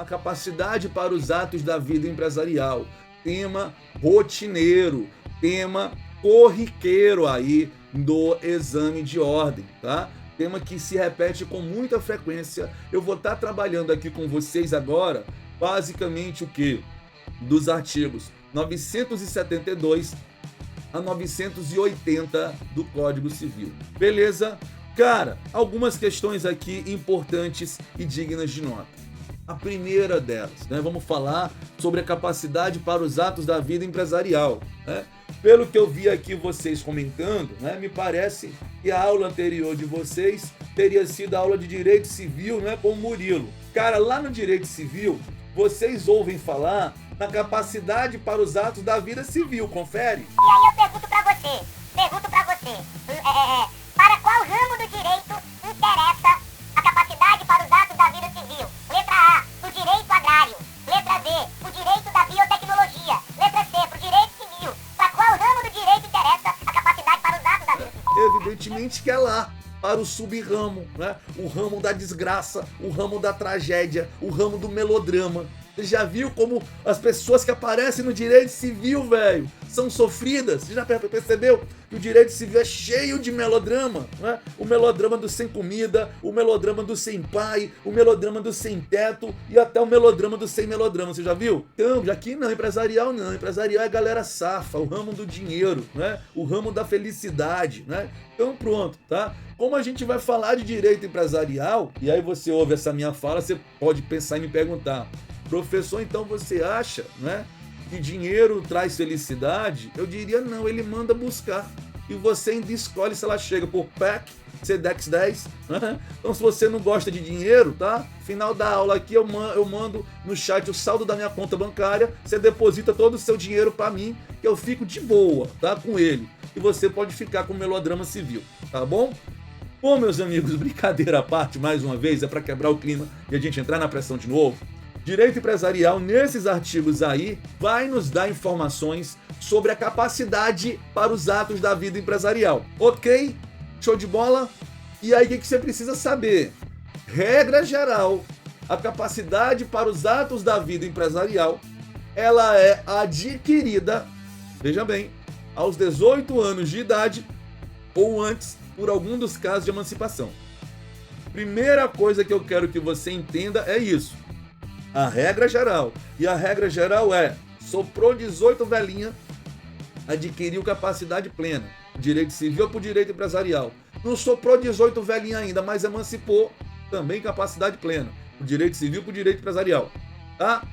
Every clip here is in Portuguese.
a capacidade para os atos da vida empresarial, tema rotineiro, tema corriqueiro aí do exame de ordem, tá? Tema que se repete com muita frequência. Eu vou estar trabalhando aqui com vocês agora, basicamente o que? Dos artigos 972 a 980 do Código Civil. Beleza? Cara, algumas questões aqui importantes e dignas de nota. A primeira delas, né? Vamos falar sobre a capacidade para os atos da vida empresarial, né? Pelo que eu vi aqui vocês comentando, né? Me parece que a aula anterior de vocês teria sido a aula de Direito Civil, né? Com o Murilo. Cara, lá no Direito Civil, vocês ouvem falar na capacidade para os atos da vida civil, confere? E aí eu pergunto pra você, para qual ramo do direito interessa a capacidade para os atos da vida civil? Letra A, o direito agrário. Letra B, o direito da biotecnologia. Letra C, pro direito civil. Para qual ramo do direito interessa a capacidade para os atos da vida civil? Evidentemente que é lá, para o sub-ramo, né? O ramo da desgraça, o ramo da tragédia, o ramo do melodrama. Você já viu como as pessoas que aparecem no direito civil, velho, são sofridas? Você já percebeu que o direito civil é cheio de melodrama, né? O melodrama do sem comida, o melodrama do sem pai, o melodrama do sem teto e até o melodrama do sem melodrama. Você já viu? Então, aqui não, empresarial não. Empresarial é a galera safa, o ramo do dinheiro, né? O ramo da felicidade, né? Então pronto, tá? Como a gente vai falar de direito empresarial, e aí você ouve essa minha fala, você pode pensar e me perguntar: professor, então você acha, né, que dinheiro traz felicidade? Eu diria não, ele manda buscar. E você ainda escolhe se ela chega por PEC, SEDEX 10. Né? Então se você não gosta de dinheiro, tá? Final da aula aqui eu mando no chat o saldo da minha conta bancária, você deposita todo o seu dinheiro para mim, que eu fico de boa, tá? Com ele. E você pode ficar com o melodrama civil, tá bom? Bom, meus amigos, brincadeira à parte, mais uma vez, é para quebrar o clima e a gente entrar na pressão de novo. Direito empresarial, nesses artigos aí, vai nos dar informações sobre a capacidade para os atos da vida empresarial. Ok? Show de bola? E aí, o que você precisa saber? Regra geral, a capacidade para os atos da vida empresarial, ela é adquirida, veja bem, aos 18 anos de idade ou antes, por algum dos casos de emancipação. Primeira coisa que eu quero que você entenda é isso. A regra geral. E a regra geral é: soprou 18 velhinha, adquiriu capacidade plena. Direito civil para o direito empresarial. Não soprou 18 velhinha ainda, mas emancipou, também capacidade plena. O direito civil para o direito empresarial. Tá?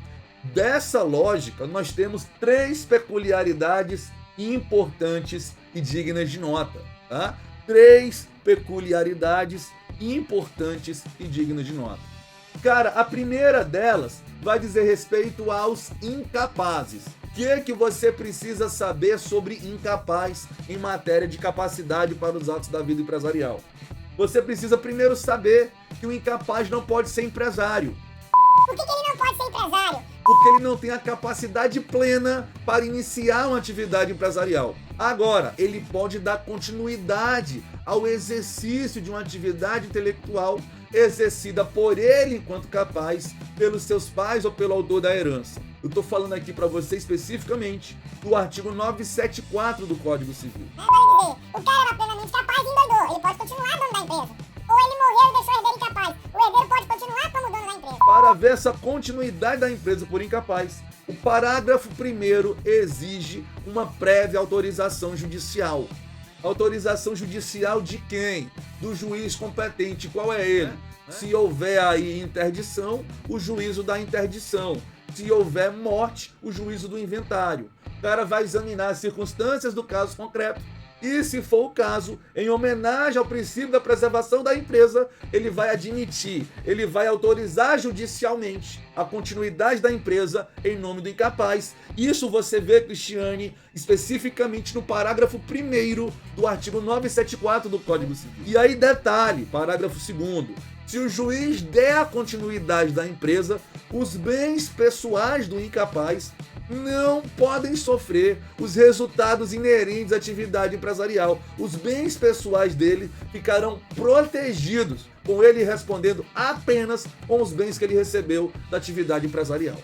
Dessa lógica, nós temos 3 peculiaridades importantes e dignas de nota. Tá? 3 peculiaridades importantes e dignas de nota. Cara, a primeira delas vai dizer respeito aos incapazes. O que você precisa saber sobre incapaz em matéria de capacidade para os atos da vida empresarial? Você precisa primeiro saber que o incapaz não pode ser empresário. Por que ele não pode ser empresário? Porque ele não tem a capacidade plena para iniciar uma atividade empresarial. Agora, ele pode dar continuidade ao exercício de uma atividade intelectual exercida por ele enquanto capaz, pelos seus pais ou pelo autor da herança. Eu estou falando aqui para você especificamente do artigo 974 do Código Civil. Vai dizer, o cara era plenamente capaz e endoidou, ele pode continuar dono da empresa. Ou ele morreu e deixou o herdeiro incapaz, o herdeiro pode continuar como dono da empresa. Para ver essa continuidade da empresa por incapaz, o parágrafo 1º exige uma prévia autorização judicial. Autorização judicial de quem? Do juiz competente. Qual é ele? Se houver aí interdição, o juízo da interdição. Se houver morte, o juízo do inventário. O cara vai examinar as circunstâncias do caso concreto e, se for o caso, em homenagem ao princípio da preservação da empresa, ele vai admitir, ele vai autorizar judicialmente a continuidade da empresa em nome do incapaz. Isso você vê, Cristiane, especificamente no parágrafo 1º do artigo 974 do Código Civil. E aí, detalhe, parágrafo 2º. Se o juiz der a continuidade da empresa, os bens pessoais do incapaz não podem sofrer os resultados inerentes à atividade empresarial. Os bens pessoais dele ficarão protegidos, com ele respondendo apenas com os bens que ele recebeu da atividade empresarial.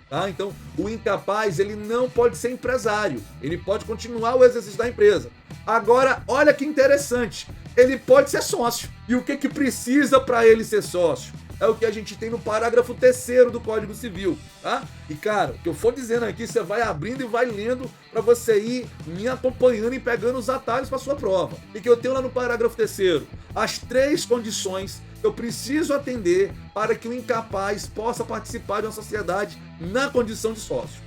Tá? Então, o incapaz, ele não pode ser empresário, ele pode continuar o exercício da empresa. Agora, olha que interessante, ele pode ser sócio. E o que precisa para ele ser sócio? É o que a gente tem no parágrafo 3º do Código Civil, tá? E, cara, o que eu for dizendo aqui, você vai abrindo e vai lendo para você ir me acompanhando e pegando os atalhos para sua prova. E que eu tenho lá no parágrafo 3º, as 3 condições que eu preciso atender para que o incapaz possa participar de uma sociedade na condição de sócio.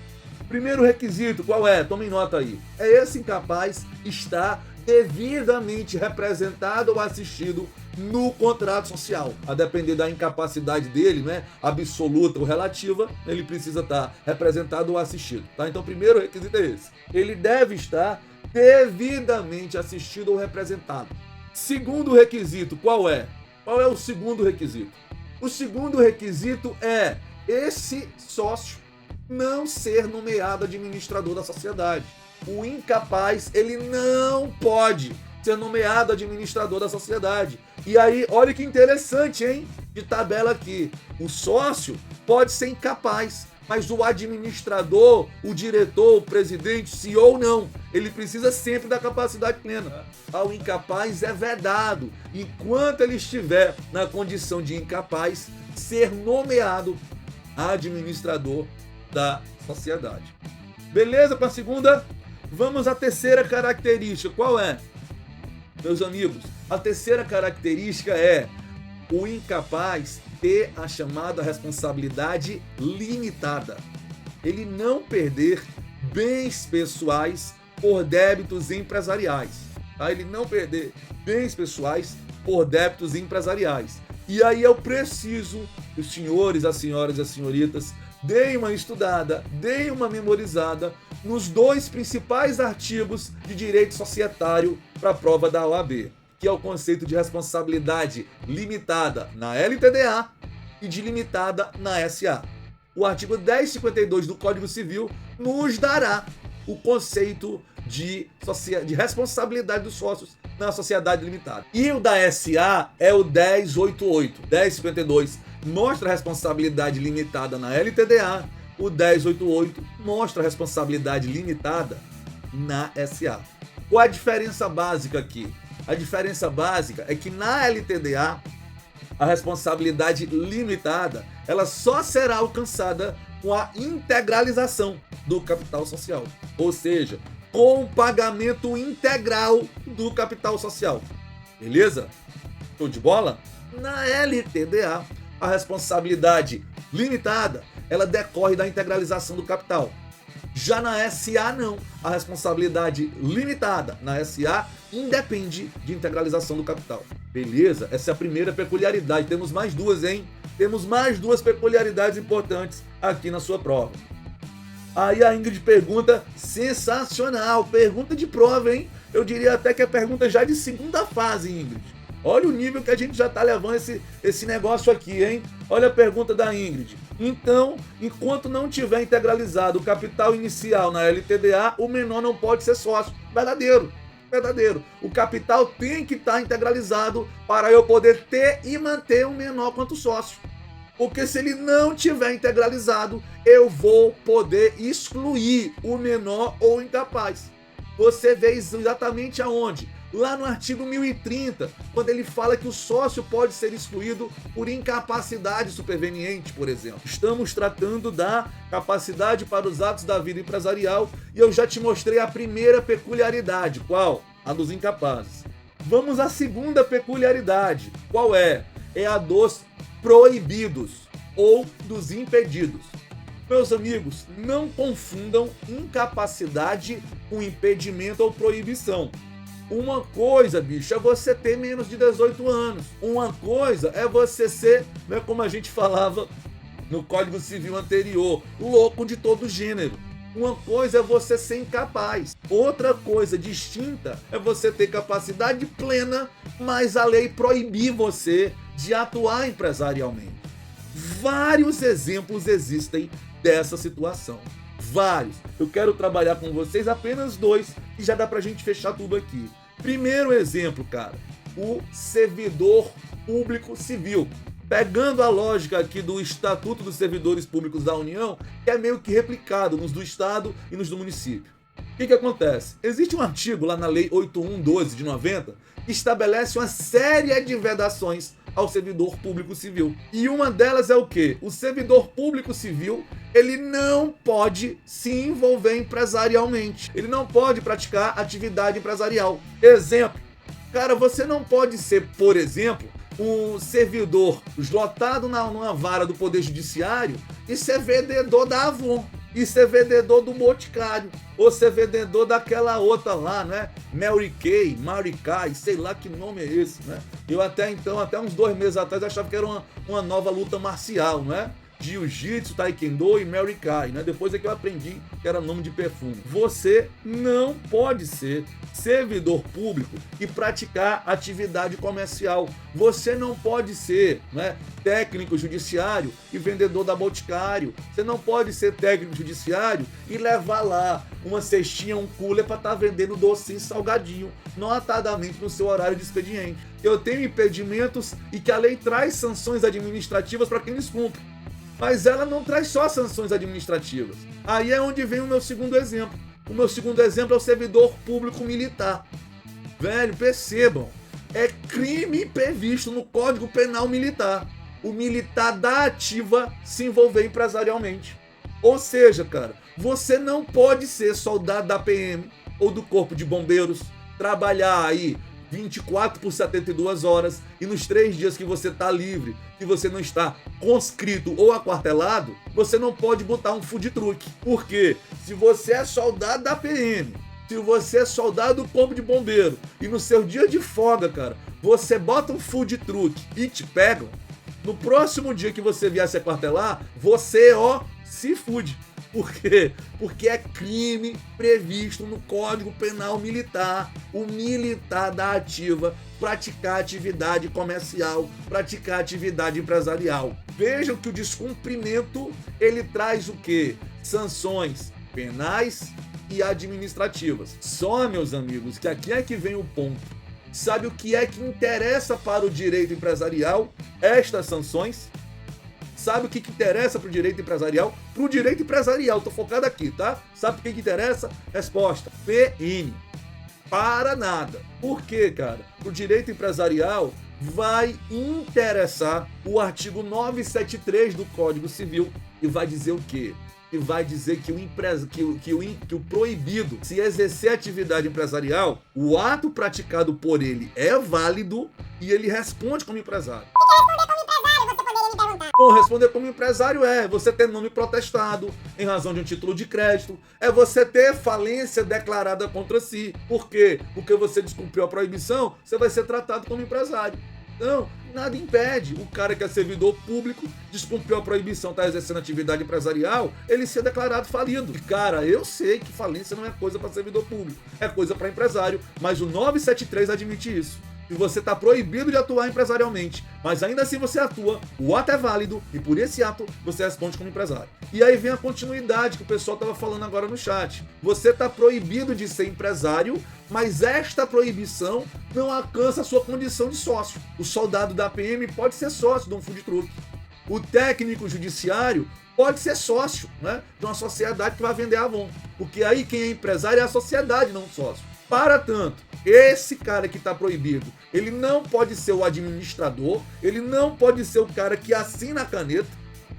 Primeiro requisito, qual é? Tomem nota aí. É esse incapaz estar devidamente representado ou assistido no contrato social. A depender da incapacidade dele, né, absoluta ou relativa, ele precisa estar representado ou assistido. Tá? Então, o primeiro requisito é esse. Ele deve estar devidamente assistido ou representado. Segundo requisito, qual é? Qual é o segundo requisito? O segundo requisito é esse sócio não ser nomeado administrador da sociedade. O incapaz, ele não pode ser nomeado administrador da sociedade. E aí, olha que interessante, hein? De tabela aqui. O sócio pode ser incapaz, mas o administrador, o diretor, o presidente, CEO não. Ele precisa sempre da capacidade plena. Ao incapaz é vedado, enquanto ele estiver na condição de incapaz, ser nomeado administrador da sociedade. Beleza com a segunda? Vamos à terceira característica. Qual é? Meus amigos, a terceira característica é o incapaz ter a chamada responsabilidade limitada. Ele não perder bens pessoais por débitos empresariais. Tá? Ele não perder bens pessoais por débitos empresariais. E aí eu preciso que os senhores, as senhoras e as senhoritas deem uma estudada, deem uma memorizada nos 2 principais artigos de direito societário para a prova da OAB, que é o conceito de responsabilidade limitada na LTDA e de limitada na SA. O artigo 1052 do Código Civil nos dará o conceito de responsabilidade dos sócios na sociedade limitada. E o da SA é o 1088. 1052 mostra a responsabilidade limitada na LTDA, o 1088 mostra a responsabilidade limitada na SA. Qual a diferença básica aqui? A diferença básica é que na LTDA, a responsabilidade limitada, ela só será alcançada com a integralização do capital social. Ou seja, com o pagamento integral do capital social. Beleza? Show de bola? Na LTDA, a responsabilidade limitada, ela decorre da integralização do capital. Já na SA, não. A responsabilidade limitada na SA independe de integralização do capital. Beleza? Essa é a primeira peculiaridade. Temos mais 2, hein? Temos mais 2 peculiaridades importantes aqui na sua prova. Aí a Ingrid pergunta, sensacional, pergunta de prova, hein? Eu diria até que é pergunta já de segunda fase, Ingrid. Olha o nível que a gente já está levando esse negócio aqui, hein? Olha a pergunta da Ingrid. Então, enquanto não tiver integralizado o capital inicial na LTDA, o menor não pode ser sócio. Verdadeiro. Verdadeiro. O capital tem que estar integralizado para eu poder ter e manter o menor quanto sócio. Porque se ele não tiver integralizado, eu vou poder excluir o menor ou incapaz. Você vê exatamente aonde? Lá no artigo 1030, quando ele fala que o sócio pode ser excluído por incapacidade superveniente, por exemplo. Estamos tratando da capacidade para os atos da vida empresarial e eu já te mostrei a primeira peculiaridade. Qual? A dos incapazes. Vamos à segunda peculiaridade. Qual é? É a dos proibidos ou dos impedidos. Meus amigos, não confundam incapacidade com impedimento ou proibição. Uma coisa, bicho, é você ter menos de 18 anos. Uma coisa é você ser, né, como a gente falava no Código Civil anterior, louco de todo gênero. Uma coisa é você ser incapaz. Outra coisa distinta é você ter capacidade plena, mas a lei proibir você de atuar empresarialmente. Vários exemplos existem dessa situação. Vários. Eu quero trabalhar com vocês apenas 2 e já dá pra gente fechar tudo aqui. Primeiro exemplo, cara, o servidor público civil. Pegando a lógica aqui do Estatuto dos Servidores Públicos da União, que é meio que replicado nos do Estado e nos do município. O que acontece? Existe um artigo lá na Lei 8112 de 90 que estabelece uma série de vedações ao servidor público civil. E uma delas é o quê? O servidor público civil, ele não pode se envolver empresarialmente. Ele não pode praticar atividade empresarial. Exemplo, cara, você não pode ser, por exemplo, um servidor lotado numa vara do Poder Judiciário e ser vendedor da Avon, e ser vendedor do Boticário, ou ser vendedor daquela outra lá, né? Mary Kay, sei lá que nome é esse, né? Eu até uns 2 meses atrás achava que era uma nova luta marcial, né? Jiu-Jitsu, Taekwondo e Mary Kay, né? Depois é que eu aprendi que era nome de perfume. Você não pode ser servidor público e praticar atividade comercial. Você não pode ser, né, técnico judiciário e vendedor da Boticário. Você não pode ser técnico judiciário e levar lá uma cestinha, um cooler para estar vendendo docinho salgadinho, notadamente no seu horário de expediente. Eu tenho impedimentos e que a lei traz sanções administrativas para quem descumpre. Mas ela não traz só sanções administrativas. Aí é onde vem o meu segundo exemplo. O meu segundo exemplo é o servidor público militar. Velho, percebam, é crime previsto no Código Penal Militar o militar da ativa se envolver empresarialmente. Ou seja, cara, você não pode ser soldado da PM ou do Corpo de Bombeiros, trabalhar aí 24 por 72 horas e nos 3 dias que você está livre, que você não está conscrito ou aquartelado, você não pode botar um food truck. Por quê? Se você é soldado da PM, se você é soldado do Corpo de Bombeiro e no seu dia de folga, cara, você bota um food truck e te pegam, no próximo dia que você vier se aquartelar, você, se fude. Por quê? Porque é crime previsto no Código Penal Militar, o militar da ativa praticar atividade comercial, praticar atividade empresarial. Vejam que o descumprimento, ele traz o quê? Sanções penais e administrativas. Só, meus amigos, que aqui é que vem o ponto. Sabe o que é que interessa para o direito empresarial? Estas sanções. Sabe o que interessa para o direito empresarial? Para o direito empresarial, tô focado aqui, tá? Sabe o que interessa? Resposta: PN. Para nada. Por quê, cara? Para o direito empresarial vai interessar o artigo 973 do Código Civil e vai dizer o quê? E vai dizer que o proibido se exercer atividade empresarial, o ato praticado por ele é válido e ele responde como empresário. Bom, responder como empresário é você ter nome protestado em razão de um título de crédito, é você ter falência declarada contra si. Por quê? Porque você descumpriu a proibição, você vai ser tratado como empresário. Então, nada impede o cara que é servidor público, descumpriu a proibição, está exercendo atividade empresarial, ele ser declarado falido. E, cara, eu sei que falência não é coisa para servidor público, é coisa para empresário, mas o 973 admite isso. E você está proibido de atuar empresarialmente, mas ainda assim você atua, o ato é válido e por esse ato você responde como empresário. E aí vem a continuidade que o pessoal estava falando agora no chat. Você está proibido de ser empresário, mas esta proibição não alcança a sua condição de sócio. O soldado da PM pode ser sócio de um food truck. O técnico judiciário pode ser sócio, né, de uma sociedade que vai vender Avon. Porque aí quem é empresário é a sociedade, não o sócio. Para tanto, esse cara que está proibido, ele não pode ser o administrador, ele não pode ser o cara que assina a caneta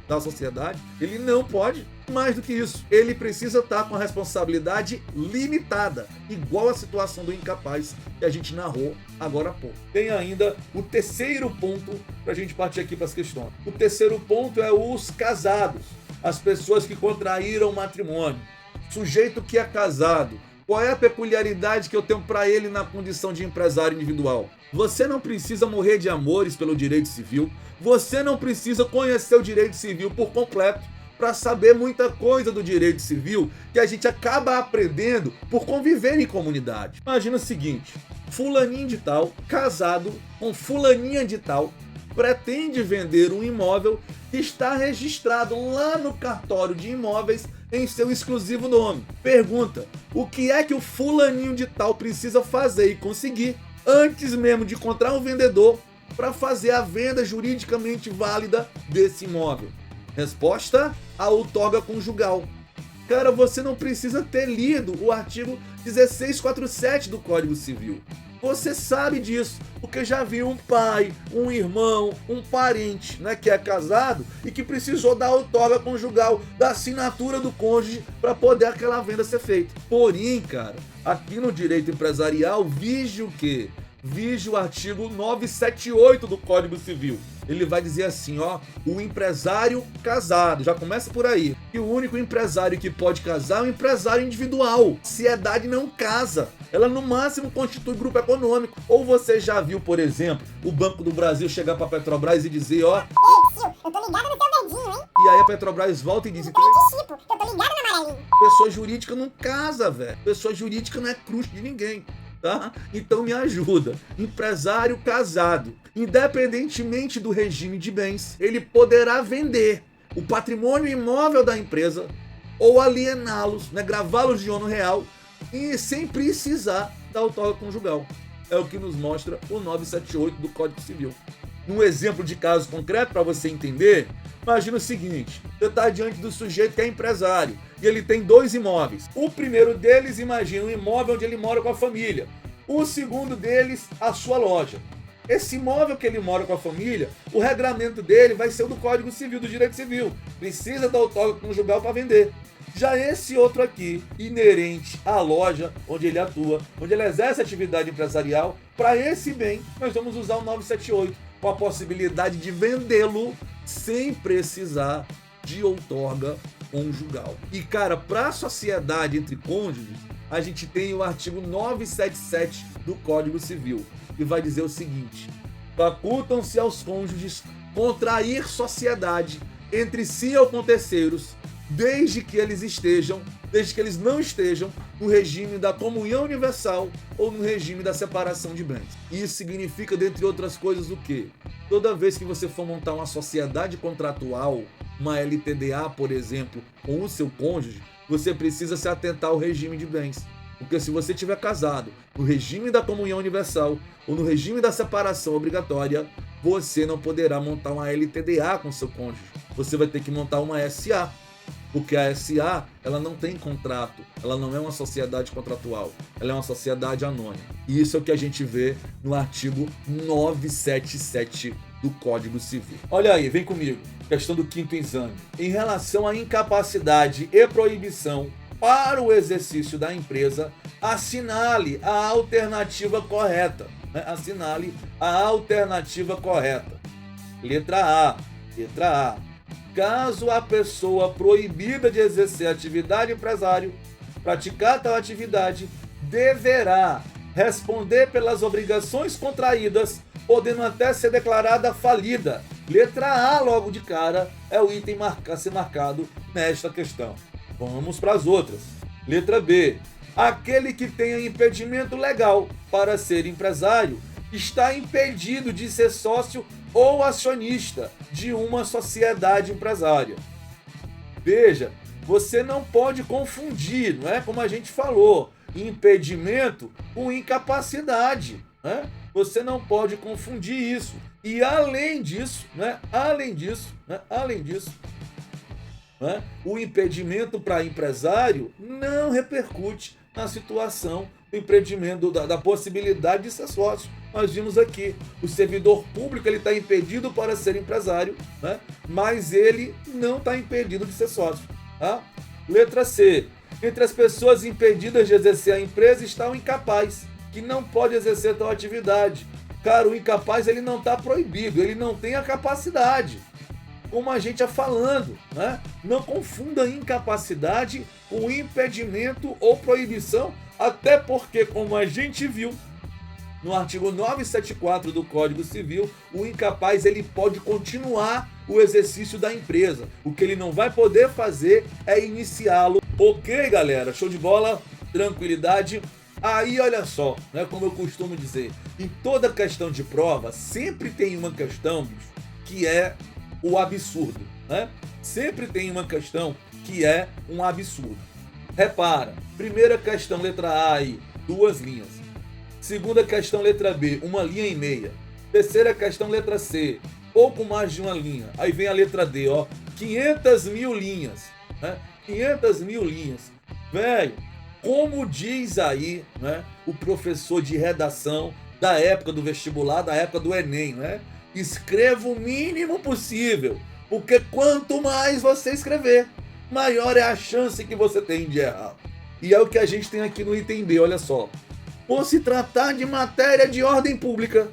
da sociedade, ele não pode. Mais do que isso, ele precisa estar com a responsabilidade limitada, igual a situação do incapaz que a gente narrou agora há pouco. Tem ainda o terceiro ponto para a gente partir aqui para as questões. O terceiro ponto é os casados, as pessoas que contraíram matrimônio, sujeito que é casado. Qual é a peculiaridade que eu tenho para ele na condição de empresário individual? Você não precisa morrer de amores pelo direito civil, você não precisa conhecer o direito civil por completo para saber muita coisa do direito civil que a gente acaba aprendendo por conviver em comunidade. Imagina o seguinte, fulaninho de tal, casado com fulaninha de tal, pretende vender um imóvel que está registrado lá no cartório de imóveis em seu exclusivo nome. Pergunta: o que é que o fulaninho de tal precisa fazer e conseguir antes mesmo de encontrar um vendedor para fazer a venda juridicamente válida desse imóvel? Resposta: a outorga conjugal. Cara, você não precisa ter lido o artigo 1647 do Código Civil. Você sabe disso, porque já viu um pai, um irmão, um parente, né, que é casado e que precisou da outorga conjugal, da assinatura do cônjuge para poder aquela venda ser feita. Porém, cara, aqui no direito empresarial, vige o quê? Vige o artigo 978 do Código Civil. Ele vai dizer assim, ó, o empresário casado, já começa por aí. E o único empresário que pode casar é o empresário individual. Sociedade não casa, ela no máximo constitui grupo econômico. Ou você já viu, por exemplo, o Banco do Brasil chegar pra Petrobras e dizer, ó... Ei, tio, eu tô ligado no teu dedinho, hein? E aí a Petrobras volta e diz... Então é de Chico, eu tô ligado no amarelinho. Pessoa jurídica não casa, velho. Pessoa jurídica não é cruz de ninguém. Tá? Então me ajuda. Empresário casado, independentemente do regime de bens, ele poderá vender o patrimônio imóvel da empresa ou aliená-los, né, gravá-los de ônus real e sem precisar da outorga conjugal. É o que nos mostra o 978 do Código Civil. Num exemplo de caso concreto, para você entender, imagina o seguinte: você está diante do sujeito que é empresário e ele tem 2 imóveis. O primeiro deles, imagina um imóvel onde ele mora com a família. O segundo deles, a sua loja. Esse imóvel que ele mora com a família, o regramento dele vai ser o do Código Civil, do Direito Civil. Precisa da outorga conjugal para vender. Já esse outro aqui, inerente à loja onde ele atua, onde ele exerce atividade empresarial, para esse bem, nós vamos usar o 978, com a possibilidade de vendê-lo sem precisar de outorga conjugal. E, cara, para a sociedade entre cônjuges, a gente tem o artigo 977 do Código Civil, que vai dizer o seguinte: facultam-se aos cônjuges contrair sociedade entre si ou com terceiros, desde que eles não estejam no regime da comunhão universal ou no regime da separação de bens. Isso significa, dentre outras coisas, o quê? Toda vez que você for montar uma sociedade contratual, uma LTDA, por exemplo, com o seu cônjuge, você precisa se atentar ao regime de bens. Porque se você estiver casado no regime da comunhão universal ou no regime da separação obrigatória, você não poderá montar uma LTDA com seu cônjuge. Você vai ter que montar uma SA. Porque a SA, ela não tem contrato, ela não é uma sociedade contratual, ela é uma sociedade anônima. E isso é o que a gente vê no artigo 977 do Código Civil. Olha aí, vem comigo, questão do 5º exame. Em relação à incapacidade e proibição para o exercício da empresa, assinale a alternativa correta. Né? Assinale a alternativa correta. Letra A. Caso a pessoa proibida de exercer atividade empresário praticar tal atividade, deverá responder pelas obrigações contraídas, podendo até ser declarada falida. Letra A, logo de cara, é o item a ser marcado nesta questão. Vamos para as outras. Letra B. Aquele que tenha impedimento legal para ser empresário está impedido de ser sócio ou acionista de uma sociedade empresária. Veja, você não pode confundir, não é? Como a gente falou, impedimento com incapacidade, né? Você não pode confundir isso. E além disso, o impedimento para empresário não repercute na situação do impedimento da possibilidade de ser sócio. Nós vimos aqui, o servidor público ele está impedido para ser empresário, né? Mas ele não está impedido de ser sócio. Tá? Letra C. Entre as pessoas impedidas de exercer a empresa está o incapaz, que não pode exercer tal atividade. Cara, o incapaz ele não está proibido, ele não tem a capacidade. Como a gente está falando, né? Não confunda incapacidade com impedimento ou proibição, até porque, como a gente viu, no artigo 974 do Código Civil, o incapaz ele pode continuar o exercício da empresa. O que ele não vai poder fazer é iniciá-lo. Ok, galera? Show de bola? Tranquilidade? Aí, olha só, né, como eu costumo dizer, em toda questão de prova, sempre tem uma questão, bicho, que é o absurdo, né? Sempre tem uma questão que é um absurdo. Repara, primeira questão, letra A aí, 2 linhas. Segunda questão, letra B, 1,5 linha. Terceira questão, letra C, pouco mais de 1 linha. Aí vem a letra D, ó, 500 mil linhas, né? 500 mil linhas. Velho, como diz aí, né, o professor de redação da época do vestibular, da época do Enem, né? Escreva o mínimo possível, porque quanto mais você escrever, maior é a chance que você tem de errar. E é o que a gente tem aqui no item B, olha só. Por se tratar de matéria de ordem pública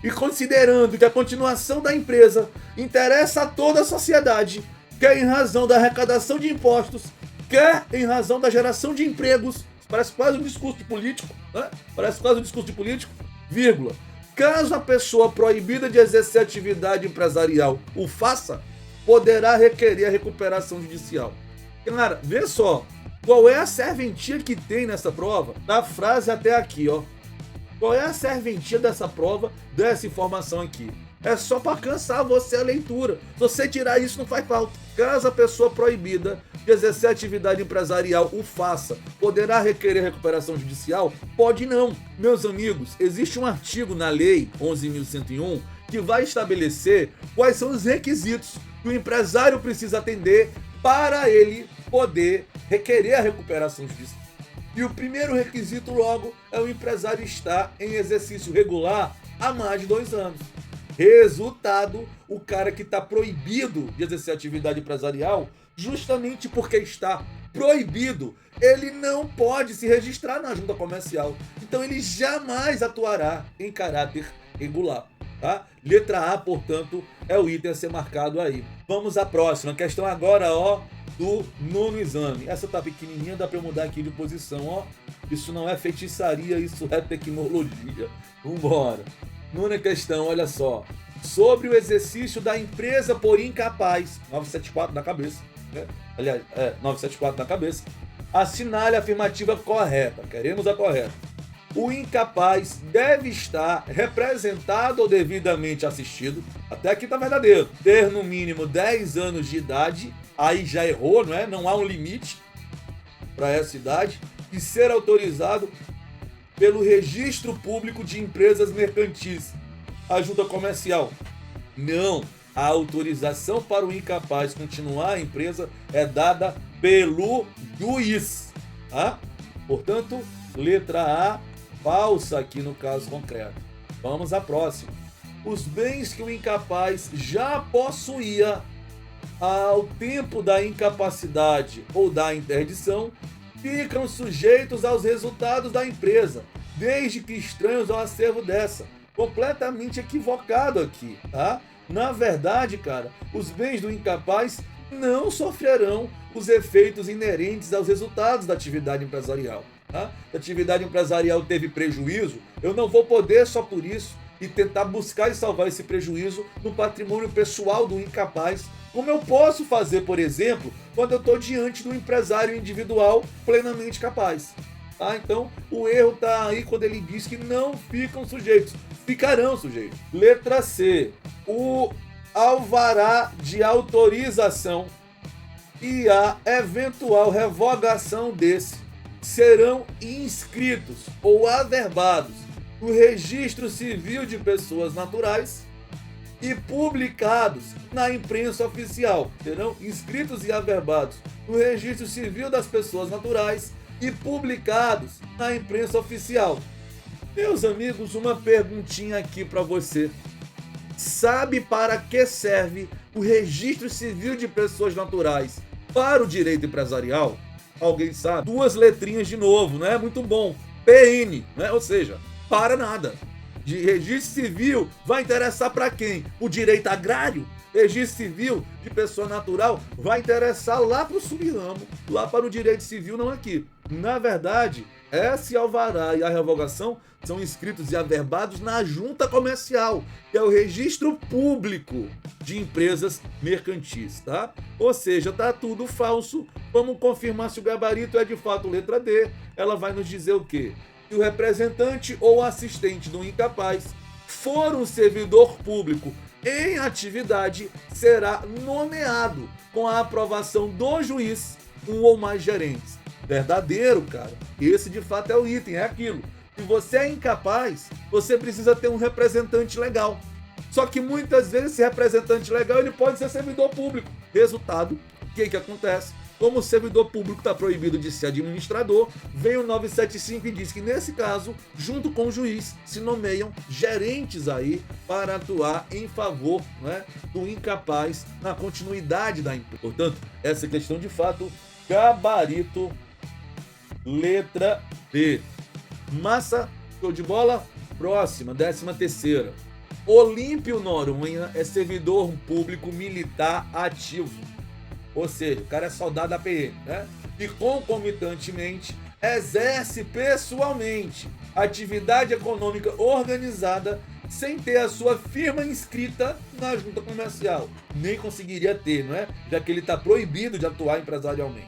e considerando que a continuação da empresa interessa a toda a sociedade, quer em razão da arrecadação de impostos, quer em razão da geração de empregos, parece quase um discurso de político, né? Parece quase um discurso de político, vírgula. Caso a pessoa proibida de exercer atividade empresarial o faça, poderá requerer a recuperação judicial. Cara, vê só, qual é a serventia que tem nessa prova? Da frase até aqui, ó. Qual é a serventia dessa prova, dessa informação aqui? É só para cansar você a leitura. Se você tirar isso, não faz falta. Caso a pessoa proibida de exercer atividade empresarial o faça, poderá requerer recuperação judicial? Pode não. Meus amigos, existe um artigo na Lei 11.101 que vai estabelecer quais são os requisitos que o empresário precisa atender para ele poder requerer a recuperação judicial. E o primeiro requisito, logo, é o empresário estar em exercício regular há mais de 2 anos. Resultado, o cara que está proibido de exercer atividade empresarial, justamente porque está proibido, ele não pode se registrar na junta comercial. Então ele jamais atuará em caráter regular. Tá? Letra A, portanto, é o item a ser marcado aí. Vamos à próxima questão agora, ó, do 9º exame. Essa tá pequenininha, dá para eu mudar aqui de posição, ó. Isso não é feitiçaria, isso é tecnologia. Vambora. 9ª questão, olha só. Sobre o exercício da empresa por incapaz, 974 na cabeça, né? Aliás, 974 na cabeça. Assinale a afirmativa correta. Queremos a correta. O incapaz deve estar representado ou devidamente assistido, até aqui tá verdadeiro, ter no mínimo 10 anos de idade, aí já errou, não é? Não há um limite para essa idade, e ser autorizado pelo Registro Público de Empresas Mercantis, a junta comercial. Não, a autorização para o incapaz continuar a empresa é dada pelo juiz, tá? Portanto, letra A, falsa aqui no caso concreto. Vamos à próxima. Os bens que o incapaz já possuía ao tempo da incapacidade ou da interdição ficam sujeitos aos resultados da empresa, desde que estranhos ao acervo dessa. Completamente equivocado aqui, tá? Na verdade, cara, os bens do incapaz não sofrerão os efeitos inerentes aos resultados da atividade empresarial. Tá? Se a atividade empresarial teve prejuízo, eu não vou poder só por isso e tentar buscar e salvar esse prejuízo no patrimônio pessoal do incapaz, como eu posso fazer, por exemplo, quando eu estou diante do empresário individual plenamente capaz. Tá? Então, o erro está aí quando ele diz que não ficam sujeitos. Ficarão sujeitos. Letra C. O alvará de autorização e a eventual revogação desse serão inscritos ou averbados no Registro Civil de Pessoas Naturais e publicados na imprensa oficial. Serão inscritos e averbados no Registro Civil das Pessoas Naturais e publicados na imprensa oficial. Meus amigos, uma perguntinha aqui para você. Sabe para que serve o Registro Civil de Pessoas Naturais para o direito empresarial? Alguém sabe? 2 letrinhas de novo, né? Muito bom. PN, né? Ou seja, para nada. De registro civil vai interessar para quem? O direito agrário? Registro civil de pessoa natural vai interessar lá para o subramo, lá para o direito civil, não aqui. Na verdade, esse alvará e a revogação são inscritos e averbados na junta comercial, que é o registro público de empresas mercantis, tá? Ou seja, tá tudo falso. Vamos confirmar se o gabarito é de fato letra D. Ela vai nos dizer o quê? Que o representante ou assistente do incapaz for um servidor público em atividade será nomeado com a aprovação do juiz um ou mais gerentes. Verdadeiro, cara. Esse de fato é o item, é aquilo. Se você é incapaz, você precisa ter um representante legal. Só que muitas vezes esse representante legal ele pode ser servidor público. Resultado, o que acontece? Como o servidor público está proibido de ser administrador, vem o 975 e diz que nesse caso, junto com o juiz, se nomeiam gerentes aí para atuar em favor, né, do incapaz na continuidade da empresa. Portanto, essa questão de fato, gabarito, letra B. Massa, show de bola? Próxima, 13ª. Olímpio Noronha é servidor público militar ativo. Ou seja, o cara é soldado da PM, né? E concomitantemente exerce pessoalmente atividade econômica organizada sem ter a sua firma inscrita na junta comercial. Nem conseguiria ter, não é? Já que ele está proibido de atuar empresarialmente.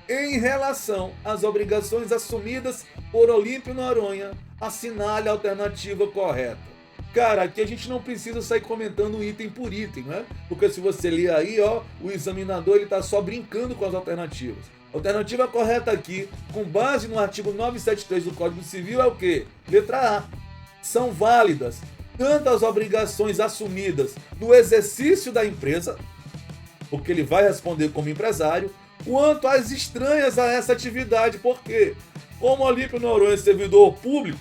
Em relação às obrigações assumidas por Olímpio Noronha, assinale a alternativa correta. Cara, aqui a gente não precisa sair comentando item por item, né? Porque se você ler aí, ó, o examinador ele tá só brincando com as alternativas. A alternativa correta aqui, com base no artigo 973 do Código Civil, é o quê? Letra A. São válidas tanto as obrigações assumidas no exercício da empresa, porque ele vai responder como empresário, quanto as estranhas a essa atividade, porque como Olímpio Noronha é servidor público,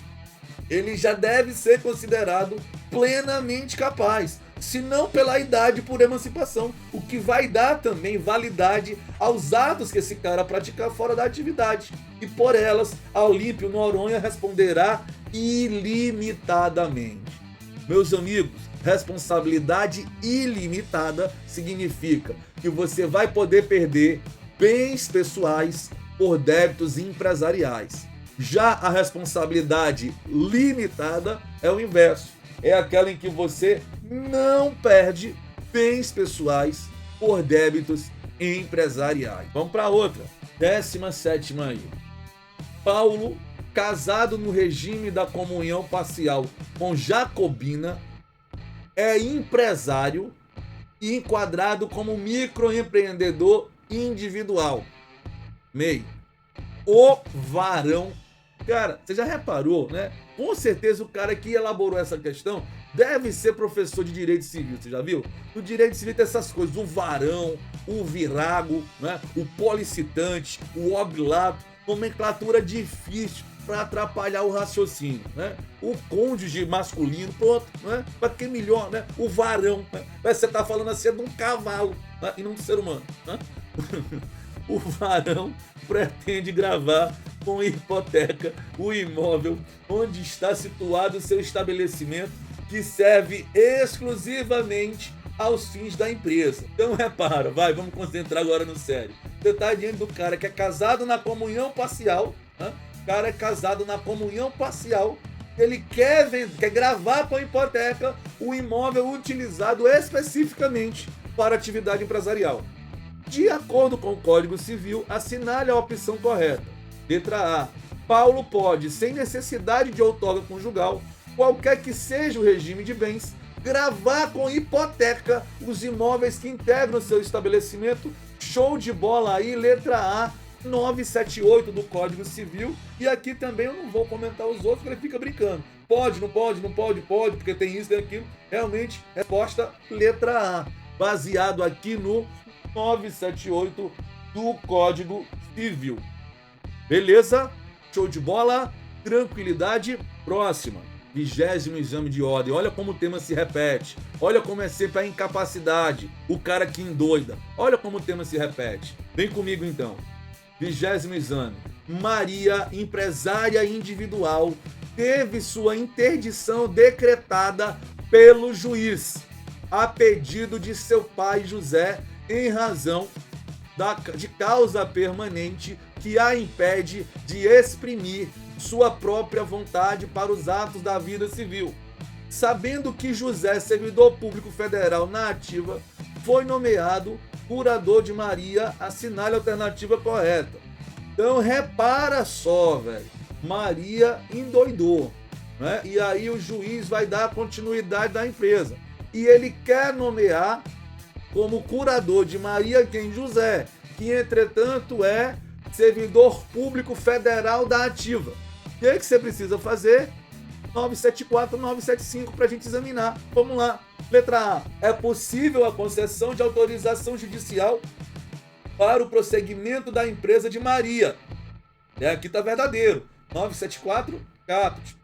ele já deve ser considerado plenamente capaz, se não pela idade por emancipação, o que vai dar também validade aos atos que esse cara praticar fora da atividade. E por elas, a Olímpio Noronha responderá ilimitadamente. Meus amigos, responsabilidade ilimitada significa que você vai poder perder bens pessoais por débitos empresariais. Já a responsabilidade limitada é o inverso. É aquela em que você não perde bens pessoais por débitos empresariais. Vamos para outra. 17ª aí. Paulo, casado no regime da comunhão parcial com Jacobina, é empresário e enquadrado como microempreendedor individual. MEI. O varão. Cara, você já reparou, né? Com certeza o cara que elaborou essa questão deve ser professor de direito civil, você já viu? No direito civil tem essas coisas, o varão, o virago, né? O policitante, o oblato, nomenclatura difícil para atrapalhar o raciocínio, né? O cônjuge masculino, pronto, né? Para que melhor, né? O varão, né? Você tá falando assim de um cavalo, né? E não de um ser humano, né? O varão pretende gravar com hipoteca o imóvel onde está situado o seu estabelecimento, que serve exclusivamente aos fins da empresa. Então repara, vamos concentrar agora no sério. Você está diante do cara que é casado na comunhão parcial, né? O cara é casado na comunhão parcial, ele quer gravar com hipoteca o imóvel utilizado especificamente para atividade empresarial. De acordo com o Código Civil, assinale a opção correta. Letra A. Paulo pode, sem necessidade de outorga conjugal, qualquer que seja o regime de bens, gravar com hipoteca os imóveis que integram seu estabelecimento. Show de bola aí, letra A, 978 do Código Civil. E aqui também eu não vou comentar os outros, porque ele fica brincando. Pode, não pode, não pode, pode, porque tem isso, tem aquilo. Realmente, resposta letra A, baseado aqui no 978 do Código Civil. Beleza? Show de bola? Tranquilidade? Próxima. 20º exame de ordem. Olha como o tema se repete. Olha como é sempre a incapacidade. O cara que endoida. Olha como o tema se repete. Vem comigo então. 20º exame. Maria, empresária individual, teve sua interdição decretada pelo juiz, a pedido de seu pai José, em razão de causa permanente que a impede de exprimir sua própria vontade para os atos da vida civil. Sabendo que José, servidor público federal na ativa, foi nomeado curador de Maria, assinale a alternativa correta. Então repara só, velho, Maria endoidou, né? E aí o juiz vai dar continuidade da empresa. e ele quer nomear como curador de Maria quem José, que entretanto é servidor público federal da Ativa. O que você precisa fazer? 974, 975 para a gente examinar. Vamos lá. Letra A. É possível a concessão de autorização judicial para o prosseguimento da empresa de Maria. Aqui está verdadeiro. 974, caput.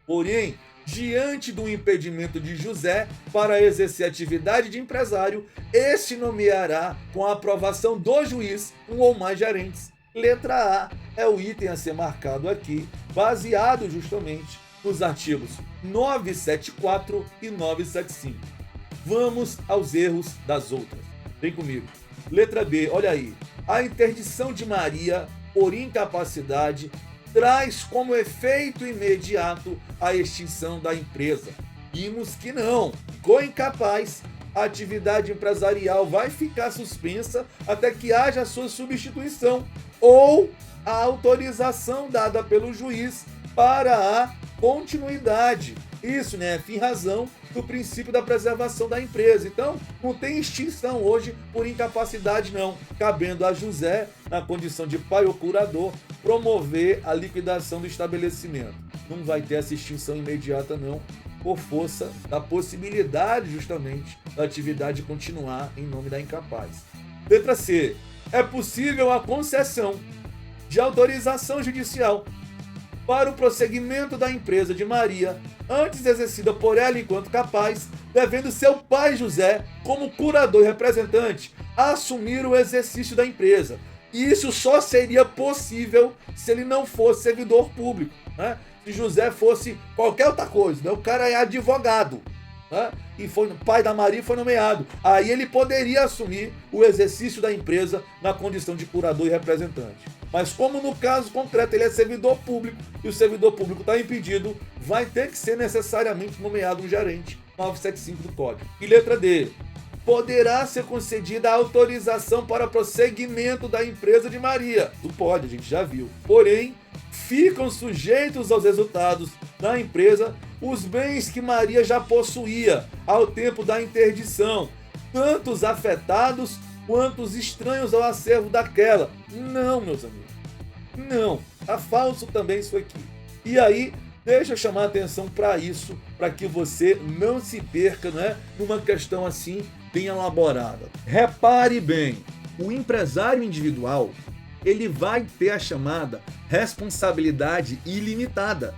Porém, diante do impedimento de José para exercer atividade de empresário, este nomeará, com a aprovação do juiz, um ou mais gerentes. Letra A é o item a ser marcado aqui, baseado justamente nos artigos 974 e 975. Vamos aos erros das outras. Vem comigo. Letra B, olha aí. A interdição de Maria por incapacidade traz como efeito imediato a extinção da empresa. Vimos que não. Ficou incapaz, a atividade empresarial vai ficar suspensa até que haja a sua substituição ou a autorização dada pelo juiz para a continuidade. Isso, né? Fim razão do princípio da preservação da empresa. Então, não tem extinção hoje por incapacidade, não. Cabendo a José, na condição de pai ou curador, promover a liquidação do estabelecimento. Não vai ter essa extinção imediata, não, por força da possibilidade, justamente, da atividade continuar em nome da incapaz. Letra C. É possível a concessão de autorização judicial para o prosseguimento da empresa de Maria, antes exercida por ela enquanto capaz, devendo seu pai José, como curador e representante, assumir o exercício da empresa. E isso só seria possível se ele não fosse servidor público, né? Se José fosse qualquer outra coisa, né? O cara é advogado, né? E foi pai da Maria e foi nomeado. Aí ele poderia assumir o exercício da empresa na condição de curador e representante. Mas como no caso concreto ele é servidor público e o servidor público está impedido, vai ter que ser necessariamente nomeado um gerente. 975 do Código. E letra D. Poderá ser concedida a autorização para prosseguimento da empresa de Maria. Não pode, a gente já viu. Porém, ficam sujeitos aos resultados da empresa os bens que Maria já possuía ao tempo da interdição, tanto os afetados quanto os estranhos ao acervo daquela. Não, meus amigos. Não. Tá falso também isso aqui. E aí, deixa eu chamar a atenção para isso, para que você não se perca, né, numa questão assim bem elaborada. Repare bem, o empresário individual, ele vai ter a chamada responsabilidade ilimitada.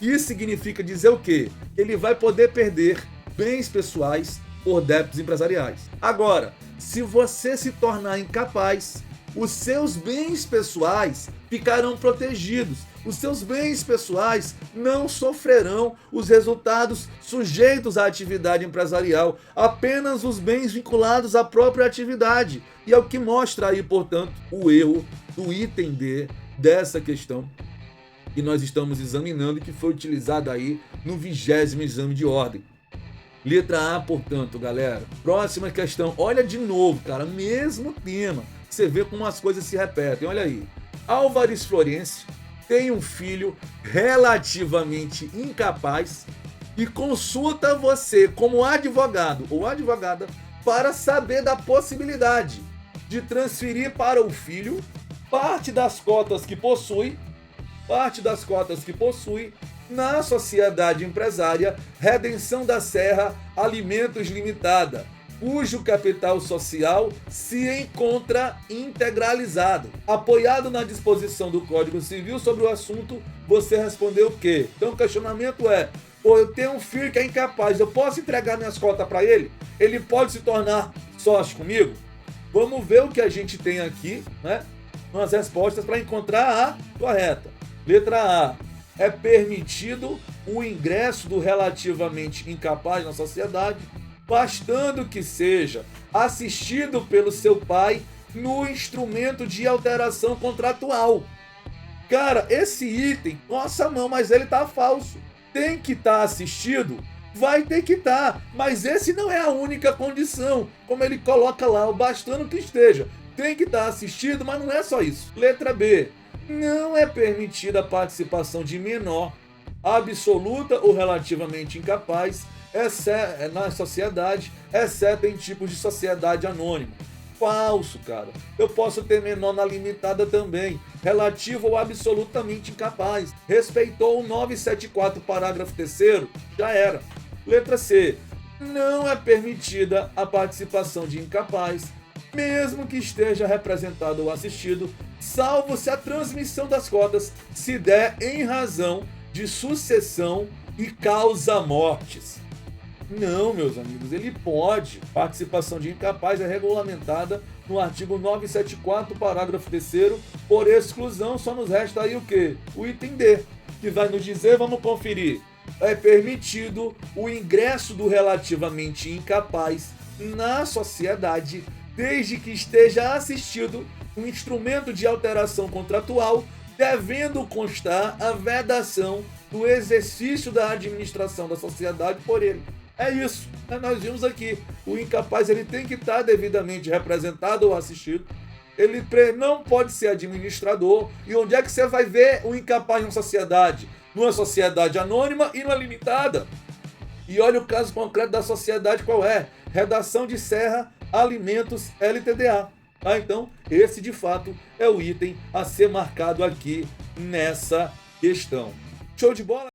Isso significa dizer o quê? Ele vai poder perder bens pessoais por débitos empresariais. Agora, se você se tornar incapaz, os seus bens pessoais ficarão protegidos. Os seus bens pessoais não sofrerão os resultados sujeitos à atividade empresarial, apenas os bens vinculados à própria atividade. E é o que mostra aí, portanto, o erro do item D dessa questão que nós estamos examinando e que foi utilizada aí no 20º exame de ordem. Letra A, portanto, galera. Próxima questão. Olha de novo, cara, mesmo tema. Você vê como as coisas se repetem. Olha aí. Álvares Florencio tem um filho relativamente incapaz e consulta você como advogado ou advogada para saber da possibilidade de transferir para o filho parte das cotas que possui na sociedade empresária Redenção da Serra Alimentos Limitada, cujo capital social se encontra integralizado. Apoiado na disposição do Código Civil sobre o assunto, você respondeu o quê? Então o questionamento é: pô, eu tenho um filho que é incapaz, eu posso entregar minhas cotas para ele? Ele pode se tornar sócio comigo? Vamos ver o que a gente tem aqui, né? Nas respostas para encontrar a correta. Letra A. É permitido o ingresso do relativamente incapaz na sociedade, bastando que seja assistido pelo seu pai no instrumento de alteração contratual. Cara, esse item, nossa não, mas ele tá falso. Tem que estar assistido? Vai ter que estar, mas esse não é a única condição, como ele coloca lá, o bastando que esteja. Tem que estar assistido, mas não é só isso. Letra B. Não é permitida a participação de menor, absoluta ou relativamente incapaz, na sociedade, exceto em tipos de sociedade anônima. Falso, cara. Eu posso ter menor na limitada também, relativo ou absolutamente incapaz. Respeitou o 974, parágrafo 3º, já era. Letra C. Não é permitida a participação de incapaz, mesmo que esteja representado ou assistido, salvo se a transmissão das cotas se der em razão de sucessão e causa mortes. Não, meus amigos, ele pode. Participação de incapaz é regulamentada no artigo 974, parágrafo 3º, por exclusão. Só nos resta aí o quê? O item D, que vai nos dizer, vamos conferir. É permitido o ingresso do relativamente incapaz na sociedade, desde que esteja assistido um instrumento de alteração contratual, devendo constar a vedação do exercício da administração da sociedade por ele. É isso, nós vimos aqui. O incapaz ele tem que estar devidamente representado ou assistido. Ele não pode ser administrador. E onde é que você vai ver o incapaz numa sociedade? Numa sociedade anônima e numa limitada. E olha o caso concreto da sociedade qual é. Redação de Serra Alimentos LTDA. Então, esse de fato é o item a ser marcado aqui nessa questão. Show de bola?